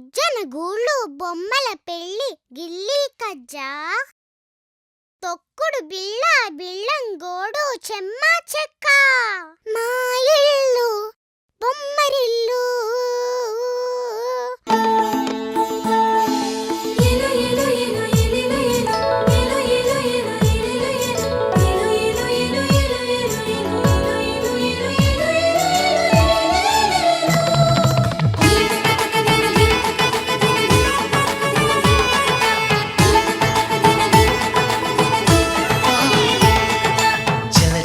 గుజ్జన గూళ్ళు బొమ్మల పెళ్ళి గిల్లీ కజ్జా తొక్కుడు బిళ్ళ బిళ్ళంగోడు చెమ్మ చెక్క మా ఇల్లు బొమ్మరిల్లు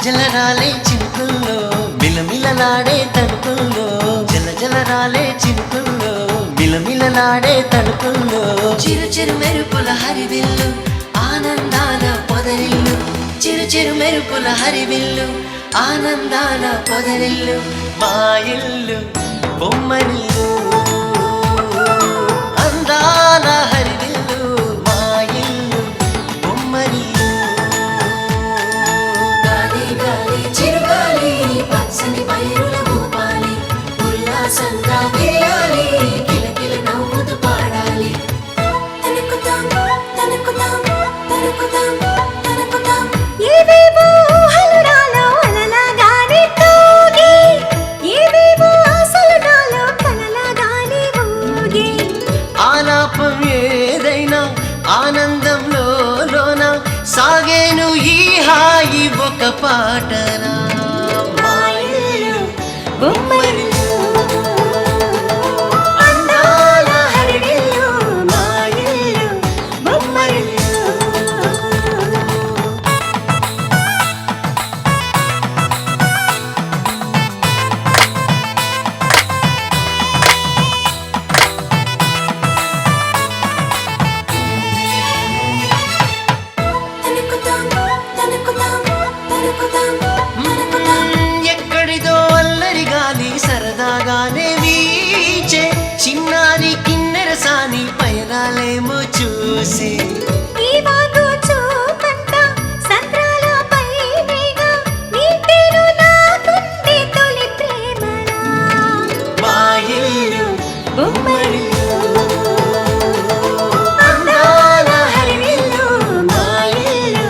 జలరాలే చినుకుల్లో మిలమిలలాడే తణుకుల్లో జలరాలే చినుకుల్లో మిలమిలలాడే తణుకుల్లో చిరు చిరు మెరుపుల హరివిల్లు ఆనందాల పొదరిల్లు చిరు చిరు మెరుపుల హరివిల్లు ఆనందాల పొదరిల్లు మా ఇల్లు బొమ్మరిల్లు అందాల హరివిల్లు మా ఇల్లు బొమ్మరిల్లు పచ్చని పైరుల భూపాలి ఉల్లాసంగా వేయాలి కిలకిల నవ్వుతూ పాడాలి తనుకుతాం తనుకుతాం తనుకుతాం తనుకుతాం ఏవేవో హలురాలో అలలాగానే తూగి ఏవేవో ఆశలు నాలో కలలాగానే ఊగి ఆలాపం ఏదైనా ఆనందంలో లోన సాగేను ఈ హాయి ఒక పాటనా అందాల హరివిల్లు మా ఇల్లు బొమ్మరిల్లు తనుకుతాం తనుకుతాం తనుకుతాం ఎక్కడిదో అల్లరి గాలి సరదాగానే వీచే చిన్నారి కిన్నెర సాని పయనాలేమో చూసి మా ఇల్లు బొమ్మరిల్లు అందాల హరివిల్లు మా ఇల్లు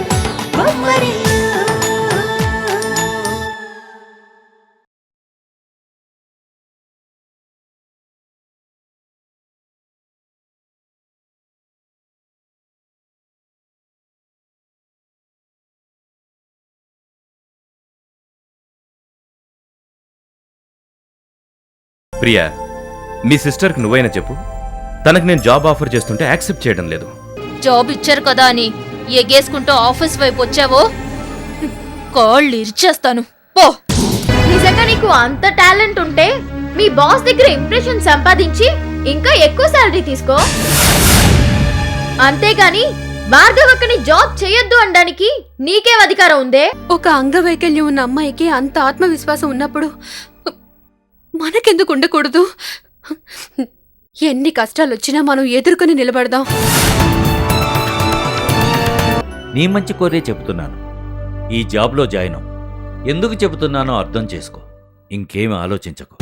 బొమ్మరిల్లు ప్రియా, మీ సిస్టర్కి నువ్వైనా చెప్పు. తనకు నేను జాబ్ ఆఫర్ చేస్తుంటే యాక్సెప్ట్ చేయడం లేదు. జాబ్ ఇచ్చారు కదా అని ఎగేసుకుంటూ ఆఫీస్ వైపు వచ్చావో కాళ్ళు ఇరిచేస్తాను పో. నిజంగా నీకు అంత టాలెంట్ ఉంటే మీ బాస్ దగ్గర ఇంప్రెషన్ సంపాదించి ఇంకా ఎక్కువ శాలరీ తీసుకో. అంతేగాని భార్గవక్కని జాబ్ చేయొద్దు అనడానికి నీకేం అధికారం ఉందే? ఒక అంగవైకల్యం ఉన్న అమ్మాయికి అంత ఆత్మవిశ్వాసం ఉన్నప్పుడు మనకెందుకు ఉండకూడదు? ఎన్ని కష్టాలు వచ్చినా మనం ఎదుర్కొని నిలబడదాం. నీ మంచి కోరే చెబుతున్నాను. ఈ జాబ్లో జాయిన్ అవ్వు. ఎందుకు చెబుతున్నానో అర్థం చేసుకో. ఇంకేమి ఆలోచించకు.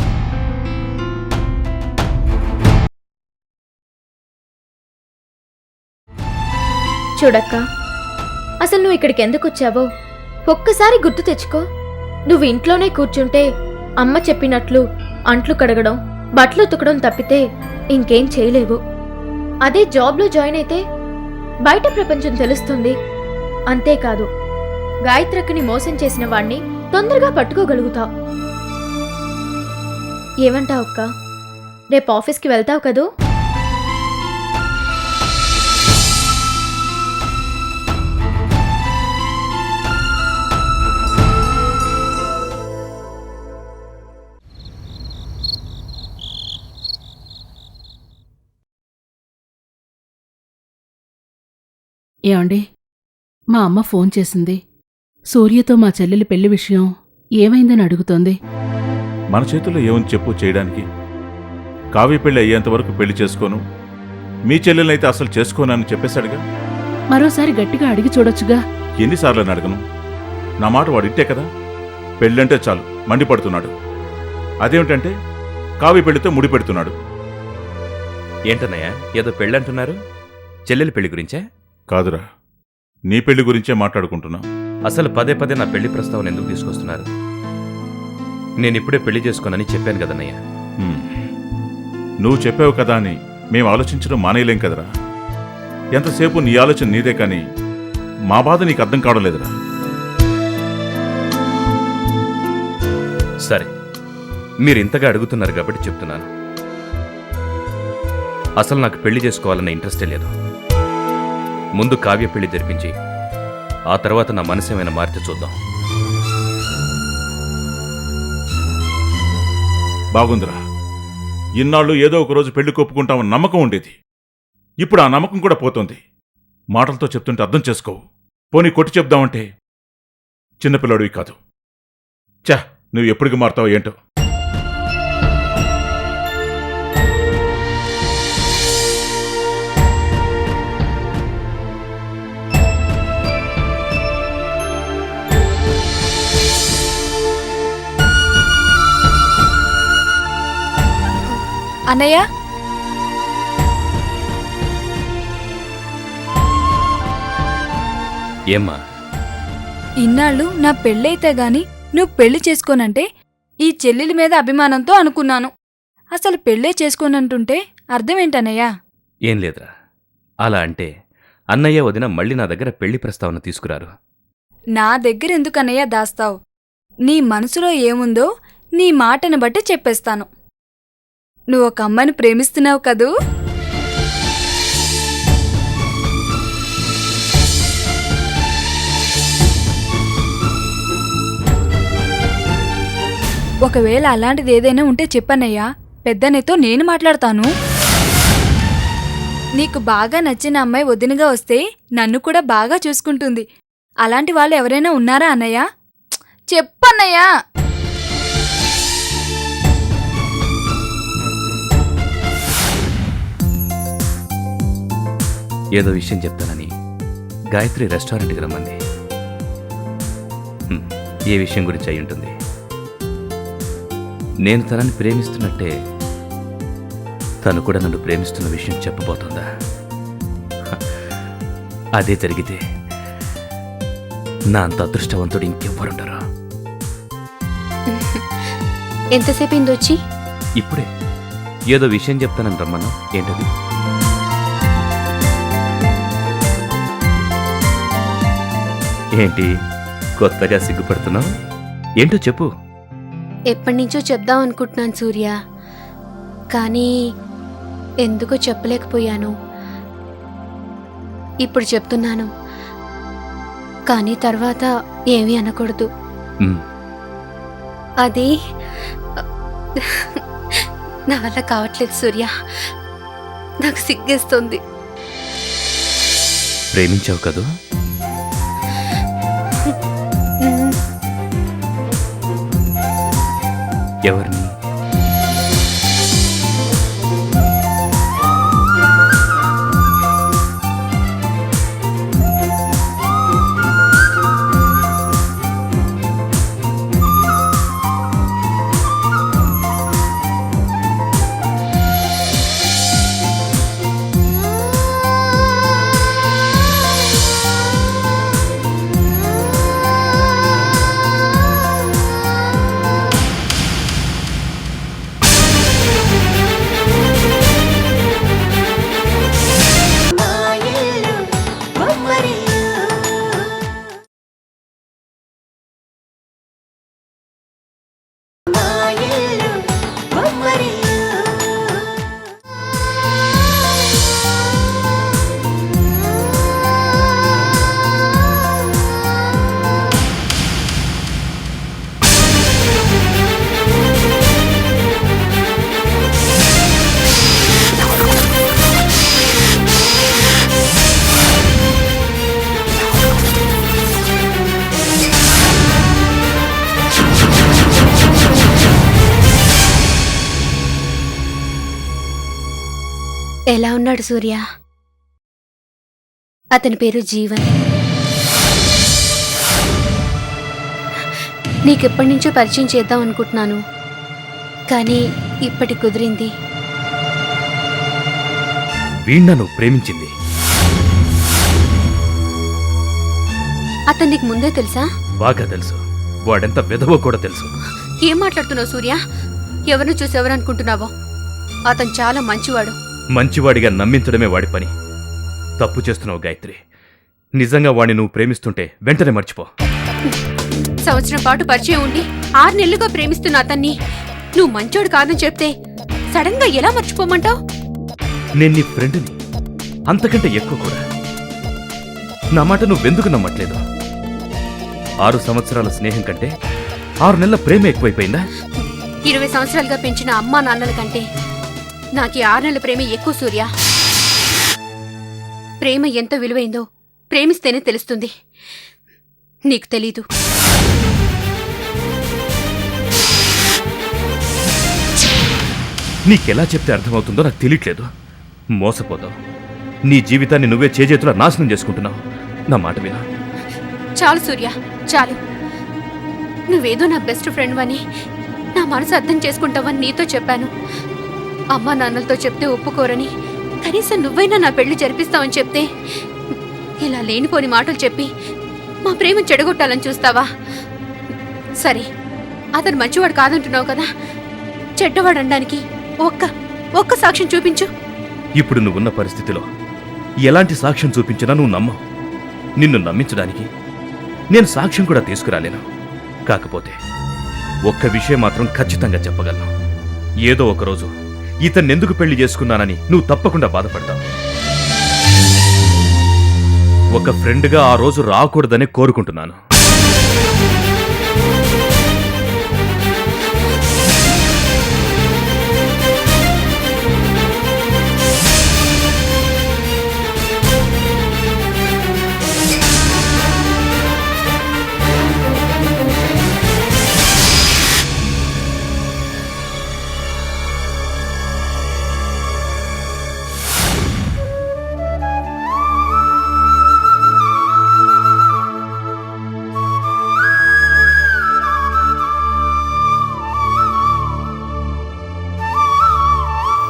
చూడక్క, అసలు నువ్వు ఇక్కడికి ఎందుకు వచ్చావో ఒక్కసారి గుర్తు తెచ్చుకో. నువ్వు ఇంట్లోనే కూర్చుంటే అమ్మ చెప్పినట్లు అంట్లు కడగడం బట్టలు ఉతకడం తప్పితే ఇంకేం చేయలేవు. అదే జాబ్లో జాయిన్ అయితే బయట ప్రపంచం తెలుస్తుంది. అంతేకాదు, గాయత్రక్కని మోసం చేసిన వాణ్ణి తొందరగా పట్టుకోగలుగుతావు. ఏమంటావు అక్క? రేపు ఆఫీస్కి వెళ్తావు కదూ? ఏమండి, మా అమ్మ ఫోన్ చేసింది. సూర్యతో మా చెల్లెలి పెళ్లి విషయం ఏమైందని అడుగుతోంది. మన చేతుల్లో ఏముంది చెప్పు చేయడానికి? కావ్య పెళ్లి అయ్యేంత వరకు పెళ్లి చేసుకోను, మీ చెల్లెలనైతే అసలు చేసుకోనని చెప్పేశాడుగా. మరోసారి గట్టిగా అడిగి చూడొచ్చుగా. ఎన్నిసార్లు అడగను? నా మాట వాడింటే కదా. పెళ్ళంటే చాలు మండిపడుతున్నాడు. అదేమిటంటే కావ్య పెళ్లితో ముడి పెడుతున్నాడు. ఏంటన్నయ్య ఏదో పెళ్ళంటున్నారు? చెల్లెలి పెళ్లి గురించే? కాదురా, నీ పెళ్లి గురించే మాట్లాడుకుంటున్నా. అసలు పదే పదే నా పెళ్లి ప్రస్తావన ఎందుకు తీసుకొస్తున్నారు? నేనిప్పుడే పెళ్లి చేసుకోనని చెప్పాను కదన్నయ్య. నువ్వు చెప్పావు కదా అని మేం ఆలోచించడం మానేయలేం కదరా. ఎంతసేపు నీ ఆలోచన నీదే కానీ మా బాధ నీకు అర్థం కావడలేదురా. సరే, మీరు ఇంతగా అడుగుతున్నారు కాబట్టి చెప్తున్నాను. అసలు నాకు పెళ్లి చేసుకోవాలన్న ఇంట్రెస్టే లేదు. ముందు కావ్య పెళ్లి జరిపించి ఆ తర్వాత నా మనసేమైనా మారితే చూద్దాం. బాగుందిరా. ఇన్నాళ్ళు ఏదో ఒక రోజు పెళ్లి కొప్పుకుంటామని నమ్మకం ఉండేది. ఇప్పుడు ఆ నమ్మకం కూడా పోతుంది. మాటలతో చెప్తుంటే అర్థం చేసుకోవు. పోనీ కొట్టి చెప్దామంటే చిన్నపిల్లాడివి కాదు. చా, నువ్వు ఎప్పటికి మారుతావో ఏంటో. అన్నయ్య, ఏమ్మా? ఇన్నాళ్ళు నా పెళ్ళైతే గాని నువ్వు పెళ్లి చేసుకోనంటే ఈ చెల్లెలి మీద అభిమానంతో అనుకున్నాను. అసలు పెళ్ళే చేసుకోనంటుంటే అర్థమేంటన్నయ్యా? ఏం లేదురా. అలా అంటే అన్నయ్య వదిన మళ్ళీ నా దగ్గర పెళ్లి ప్రస్తావన తీసుకురారు. నా దగ్గరెందుకన్నయ్య దాస్తావు? నీ మనసులో ఏముందో నీ మాటను బట్టి చెప్పేస్తాను. నువ్వు ఒక అమ్మాయిని ప్రేమిస్తున్నావు కదూ? ఒకవేళ అలాంటిది ఏదైనా ఉంటే చెప్పన్నయ్యా, పెద్దన్నయ్యతో నేను మాట్లాడతాను. నీకు బాగా నచ్చిన అమ్మాయి వదినగా వస్తే నన్ను కూడా బాగా చూసుకుంటుంది. అలాంటి వాళ్ళు ఎవరైనా ఉన్నారా అన్నయ్య? చెప్పన్నయ్యా. ఏదో విషయం చెప్తానని గాయత్రి రెస్టారెంట్కి రమ్మంది. ఏ విషయం గురించి అయి ఉంటుంది? నేను తనని ప్రేమిస్తున్నట్టే తను కూడా నన్ను ప్రేమిస్తున్న విషయం చెప్పబోతోందా? అదే జరిగితే నా అంత అదృష్టవంతుడు ఇంకెవ్వరుండరు. ఎంతసేపు ఇందొచ్చి? ఇప్పుడే ఏదో విషయం చెప్తానని రమ్మన్నా. ఏంటది? ఏంటి కొత్తగా సిగ్గుపడుతున్నావు? ఏంటో చెప్పు. ఎప్పటినుంచో చెప్దాం అనుకుంటున్నాను సూర్య, కానీ ఎందుకో చెప్పలేకపోయాను. ఇప్పుడు చెప్తున్నాను, కానీ తర్వాత ఏమీ అనకూడదు. అది నా వల్ల కావట్లేదు సూర్య, నాకు సిగ్గేస్తుంది. ప్రేమించావు కదూ? ఎవరిని? ఎలా ఉన్నాడు సూర్య? అతని పేరు జీవన్. నీకెప్పటి నుంచో పరిచయం చేద్దాం అనుకుంటున్నాను, కానీ ఇప్పటి కుదిరింది. వీణ్ణ నువ్వు ప్రేమించింది అతను నీకు ముందే తెలుసా? బాగా తెలుసు. వాడెంత విధవో కూడా తెలుసు. ఏం మాట్లాడుతున్నావు సూర్య? ఎవరిని చూసి ఎవరనుకుంటున్నావో? అతను చాలా మంచివాడు. మంచివాడిగా నమ్మించడమే వాడి పని. తప్పు చేస్తున్నావు గాయత్రి. నిజంగా వాడిని నువ్వు ప్రేమిస్తుంటే వెంటనే మర్చిపో. సంవత్సరం పాటు పరిచయం ఉండి 6 నెలలుగా ప్రేమిస్తున్న అతన్ని నువ్వు మంచోడు కాదని చెప్తే సడన్ గా ఎలా మర్చిపోమంటావు? నేను నీ ఫ్రెండ్ని, అంతకంటే ఎక్కువ కూడా. నా మాట నువ్వెందుకు నమ్మట్లేదు? 6 సంవత్సరాల స్నేహం కంటే 6 నెలల ప్రేమ ఎక్కువైపోయిందా? 20 సంవత్సరాలుగా పెంచిన అమ్మా నాన్నల కంటే నాకు 6 నెలల ప్రేమ ఎక్కువ సూర్య. ప్రేమ ఎంత విలువైందో ప్రేమిస్తేనే తెలుస్తుంది. నీకు తెలీదు. నీకెలా చెప్తే అర్థమవుతుందో నాకు తెలియట్లేదు. మోసపోతావు. నీ జీవితాన్ని నువ్వే చేజేతులా నాశనం చేసుకుంటున్నావు. నా మాట వినా. చాలు సూర్య, చాలు. నువ్వేదో నా బెస్ట్ ఫ్రెండ్ అని, నా మనసు అర్థం చేసుకుంటావని నీతో చెప్పాను. అమ్మా నాన్నలతో చెప్తే ఒప్పుకోరని, కనీసం నువ్వైనా నా పెళ్లి జరిపిస్తావని చెప్తే ఇలా లేనిపోని మాటలు చెప్పి మా ప్రేమ చెడగొట్టాలని చూస్తావా? సరే, అతను మంచివాడు కాదంటున్నావు కదా, చెడ్డవాడు అనడానికి ఒక్క సాక్ష్యం చూపించు. ఇప్పుడు నువ్వున్న పరిస్థితిలో ఎలాంటి సాక్ష్యం చూపించినా నువ్వు నమ్మవు. నిన్ను నమ్మించడానికి నేను సాక్ష్యం కూడా తీసుకురాలేను. కాకపోతే ఒక్క విషయం మాత్రం ఖచ్చితంగా చెప్పగలను. ఏదో ఒకరోజు ఇతన్నెందుకు పెళ్లి చేసుకున్నానని నువ్వు తప్పకుండా బాధపడతావు. ఒక ఫ్రెండ్గా ఆ రోజు రాకూడదని కోరుకుంటున్నాను.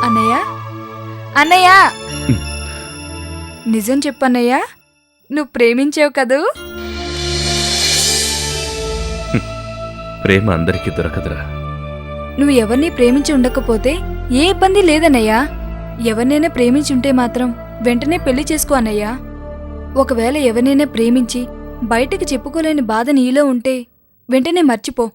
అన్నయ్య, అన్నయ్య, నిజం చెప్పన్నయ్య, నువ్వు ప్రేమించావు కదూ? ప్రేమ అందరికీ దొరకదురా. నువ్వు ఎవరిని ప్రేమించి ఉండకపోతే ఏ ఇబ్బంది లేదన్నయ్యా. ఎవరినైనా ప్రేమించి ఉంటే మాత్రం వెంటనే పెళ్లి చేసుకో అన్నయ్యా. ఒకవేళ ఎవరినైనా ప్రేమించి బయటకు చెప్పుకోలేని బాధ నీలో ఉంటే వెంటనే మర్చిపో.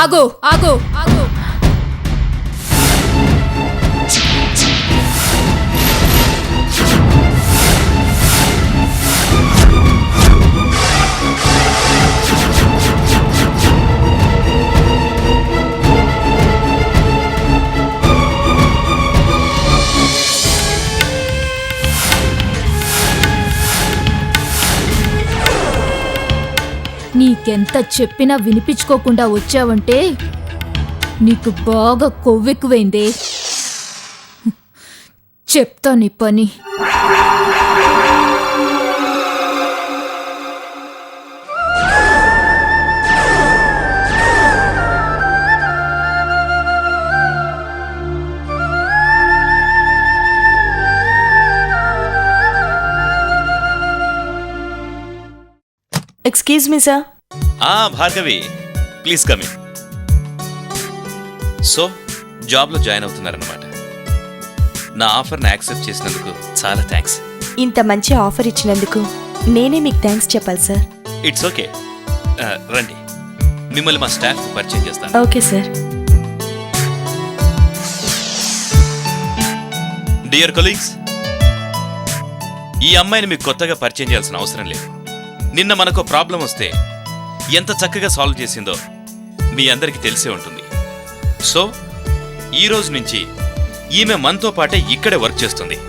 ఆగు ఆగు ఆగు. నీకెంత చెప్పినా వినిపించుకోకుండా వచ్చావంటే నీకు బాగా కొవ్వెక్కువైందే. చెప్తా నీ పని. Excuse me sir. Bhargavi, please come in. So జాబ్లో జాయిన్ అవుతున్నారన్నమాట. నా ఆఫర్ని యాక్సెప్ట్ చేసినందుకు చాలా థ్యాంక్స్. ఇంత మంచి ఆఫర్ ఇచ్చినందుకు నేనే మీకు థ్యాంక్స్ చెప్పాలి సార్. It's okay. రండి, మిమ్మల్ని మా స్టాఫ్ పరిచయం చేస్తాను. Okay sir. డియర్ కొలీగ్స్, ఈ అమ్మాయిని మీకు కొత్తగా పరిచయం చేయాల్సిన అవసరం లేదు. నిన్న మనకు ప్రాబ్లం వస్తే ఎంత చక్కగా సాల్వ్ చేసిందో మీ అందరికీ తెలిసే ఉంటుంది. సో ఈ రోజు నుంచి ఈమె మనతో పాటే ఇక్కడే వర్క్ చేస్తుంది.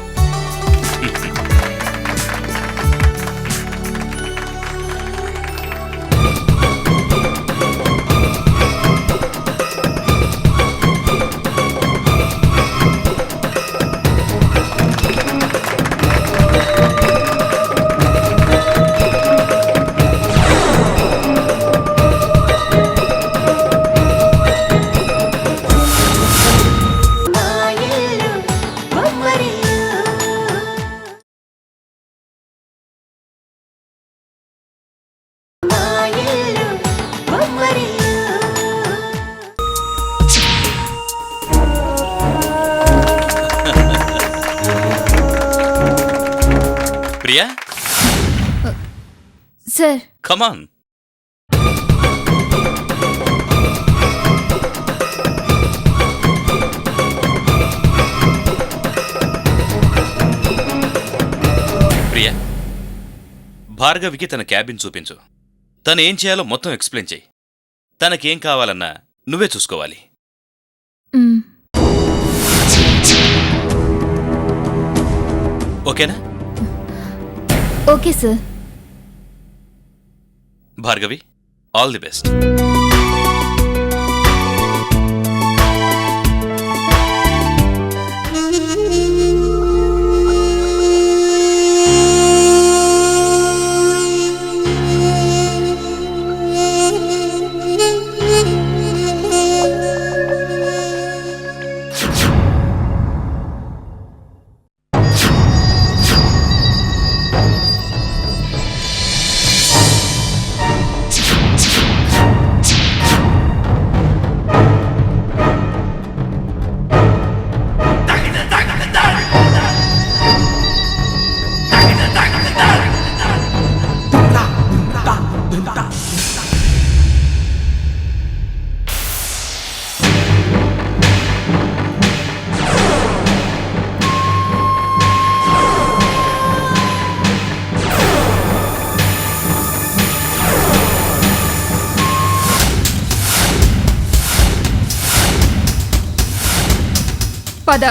Priya, sir come on. ప్రియా, భార్గవికి తన క్యాబిన్ చూపించు. తను ఏం చేయాలో మొత్తం ఎక్స్ప్లెయిన్ చెయ్యి. తనకేం కావాలన్నా నువ్వే చూసుకోవాలి. ఓకేనా? Okay sir. Bhargavi, all the best. పద.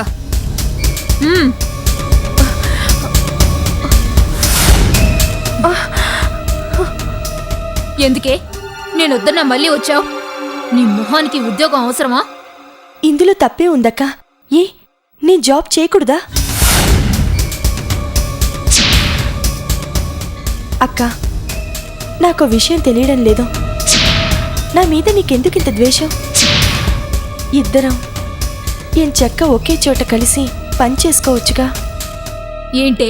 ఎందుకే నేను వద్దన్నా మళ్ళీ వచ్చావు? నీ మొహానికి ఉద్యోగం అవసరమా? ఇందులో తప్పే ఉందక్క. ఏ నీ జాబ్ చేయకూడదా? అక్క, నాకు విషయం తెలియడం లేదు. నా మీద నీకెందుకింత ద్వేషం? ఇద్దరం ఎంచక్క ఒకే చోట కలిసి పని చేసుకోవచ్చుగా. ఏంటే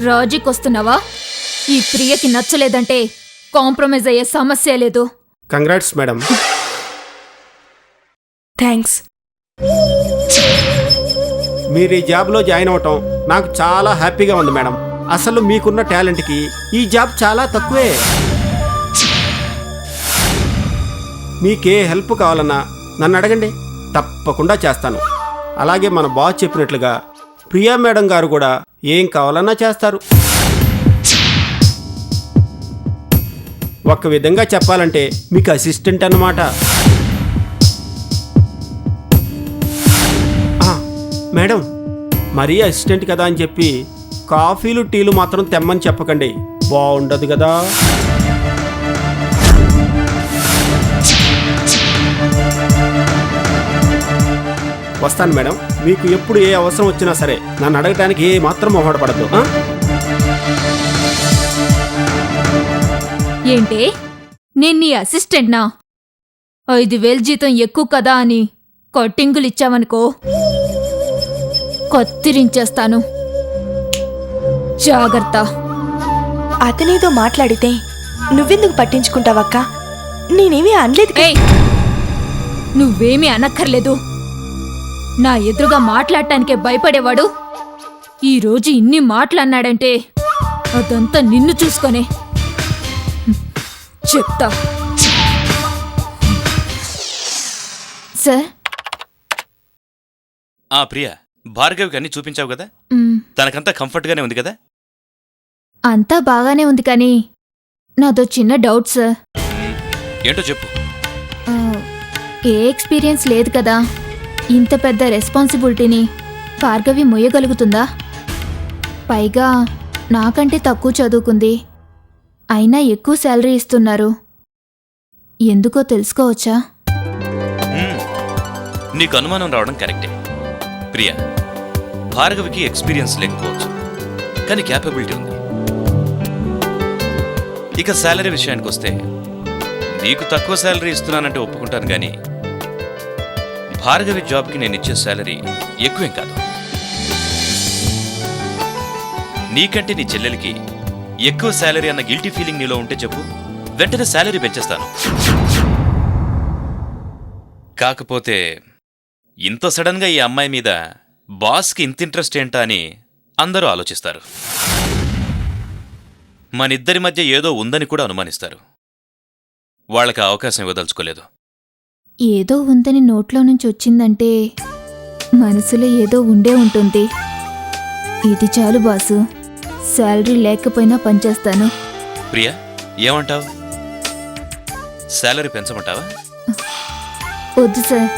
రాజీకొస్తున్నావా? ఈ ప్రియకి నచ్చలేదంటే కాంప్రమైజ్ అయ్యే సమస్య లేదు. Congrats madam. థ్యాంక్స్. మీరు ఈ జాబ్లో జాయిన్ అవటం నాకు చాలా హ్యాపీగా ఉంది మేడం. అసలు మీకున్న టాలెంట్కి ఈ జాబ్ చాలా తక్కువే. మీకే హెల్ప్ కావాలన్నా నన్ను అడగండి, తప్పకుండా చేస్తాను. అలాగే మన బాస్ చెప్పినట్లుగా ప్రియా మేడం గారు కూడా ఏం కావాలన్నా చేస్తారు. ఒక్క విధంగా చెప్పాలంటే మీకు అసిస్టెంట్ అన్నమాట. మేడం, మరీ అసిస్టెంట్ కదా అని చెప్పి కాఫీలు టీలు మాత్రం తెమ్మని చెప్పకండి, బాగుండదు కదా. వస్తాను మేడం. మీకు ఎప్పుడు ఏ అవసరం వచ్చినా సరే నన్ను అడగటానికి ఏ మాత్రం మొహపడపడద్దు. ఏంటే నేను నీ అసిస్టెంట్నా? 5,000 జీతం ఎక్కువ కదా అని కట్టింగులిచ్చావనుకో, కత్తిరించేస్తాను. జాగ్రత్త. అతనేదో మాట్లాడితే నువ్వెందుకు పట్టించుకుంటావక్క? నేనేమీ అనలేదు. నువ్వేమీ అనక్కర్లేదు. నా ఎదురుగా మాట్లాడటానికే భయపడేవాడు ఈరోజు ఇన్ని మాటలన్నాడంటే అదంతా నిన్ను చూసుకొనే. చెప్తా. సార్. ప్రియా, భార్గవికి అన్ని చూపించావు కదా? తనకంతా కంఫర్ట్గానే ఉంది కదా? అంతా బాగానే ఉంది కానీ నాదో చిన్న డౌట్ సార్. ఏంటో చెప్పు. ఆ, ఏ ఎక్స్పీరియన్స్ లేదు కదా, ఇంత పెద్ద రెస్పాన్సిబిలిటీని భార్గవి మొయ్యగలుగుతుందా? పైగా నాకంటే తక్కువ చదువుకుంది, అయినా ఎక్కువ శాలరీ ఇస్తున్నారు. ఎందుకో తెలుసుకోవచ్చా? నీకు అనుమానం రావడం కరెక్టే ప్రియా. భార్గవికి ఎక్స్పీరియన్స్ లేకపోవచ్చు, కానీ క్యాపబిలిటీ ఉంది. ఇక శాలరీ విషయానికి వస్తే నీకు తక్కువ శాలరీ ఇస్తున్నానంటే ఒప్పుకుంటాను, కానీ భార్గవి జాబ్కి నేను ఇచ్చే శాలరీ ఎక్కువేం కాదు. నీకంటే నీ చెల్లెలకి ఎక్కువ శాలరీ అన్న గిల్టీ ఫీలింగ్ నీలో ఉంటే చెప్పు, వెంటనే శాలరీ పెంచేస్తాను. కాకపోతే ఇంత సడన్గా ఈ అమ్మాయి మీద బాస్కి ఇంత ఇంట్రెస్ట్ ఏంటా అని అందరూ ఆలోచిస్తారు. మనిద్దరి మధ్య ఏదో ఉందని కూడా అనుమానిస్తారు. వాళ్ళకి ఆ అవకాశం ఇవ్వదలుచుకోలేదు. ఏదో ఉందని నోట్లో నుంచి వచ్చిందంటే మనసులో ఏదో ఉండే ఉంటుంది. ఇది చాలు బాసు, శాలరీ లేకపోయినా పనిచేస్తాను. ప్రియా, ఏమంటావు? శాలరీ పెంచమంటావా? వద్దు సార్,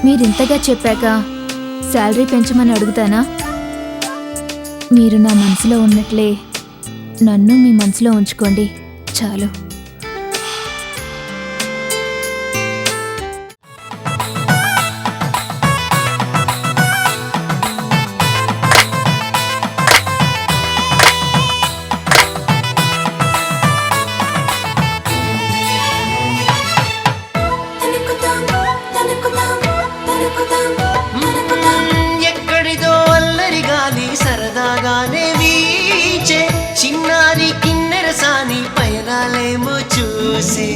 మీరింతగా చెప్పాక శాలరీ పెంచమని అడుగుతానా? మీరు నా మనసులో ఉన్నట్లే నన్ను మీ మనసులో ఉంచుకోండి చాలు. ఎక్కడిదో అల్లరి గాలి సరదాగానే వీచే, చిన్నారి కిన్నెరసాని పయనాలేమో చూసే.